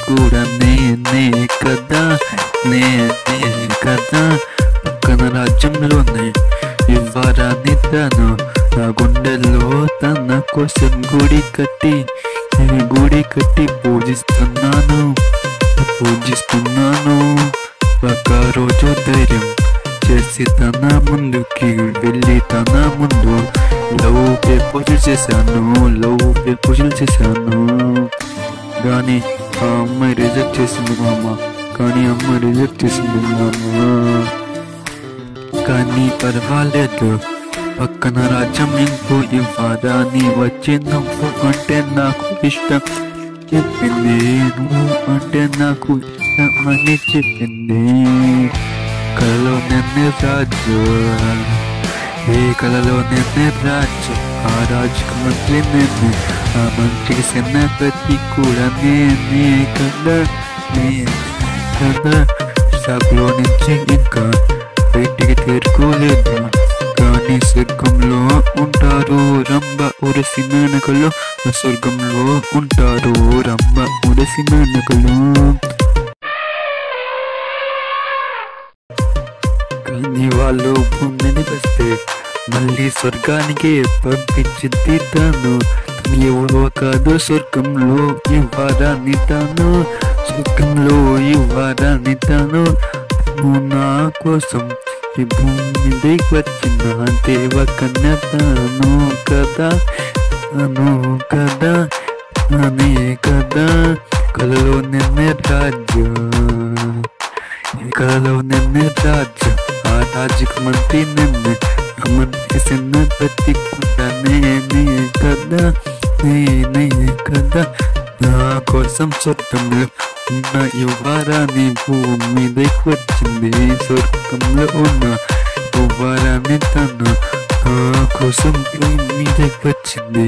కూడా నేనే కదా, నేనే కదా. పక్కన రాజ్యంలోనే యువరాణి తను, నా గుండెల్లో తన కోసం గుడి కట్టి పూజిస్తున్నాను. ఒక రోజు ధైర్యం చేసి తన ముందుకి వెళ్ళి తన ముందు లవ్ ప్రపోజల్ చేశాను. కానీ ఆ అమ్మాయి రిజెక్ట్ చేసింది మామ. కానీ పర్వాలేదు, పక్కన రాజ్యం ఇంకో యువరాణి వచ్చి నువ్వు అంటే నాకు ఇష్టం చెప్పింది. నువ్వు అంటే నాకు ఇష్టం అని చెప్పింది. కలలో నిన్నే రాజు, ఆ రాజుకు మంత్రి నేనే, ఆ మంత్రికి సెనాపతి కూడా నేనే కదా. షాప్లో నుంచి ఇంకా బయటికి చేరుకోలేదు. కానీ స్వర్గంలో ఉంటారు రంభ ఉరసి మేనకలు, స్వర్గంలో ఉంటారు రంభ ఉరసి మేనకలు. కానీ వాళ్ళు భూమిని వస్తే మళ్ళీ స్వర్గానికి పంపించింది తను. ఎవరో కాదు, స్వర్గంలో యువరాణి తను. నువ్వు నా కోసం ఈ భూమి మీదకి వచ్చిన దేవకన్య తను కదా. కలలో నిన్నే రాజు, ఆ రాజుకు మంత్రి నిన్నే, ఆ మంత్రి సెనాపతి కూడా నేనే కదా. నా కోసం స్వర్గంలో ఉన్న యువరాణి భూమి మీదకి వచ్చింది. స్వర్గంలో ఉన్న యువరాణి తను నా కోసం భూమి మీదకి వచ్చింది.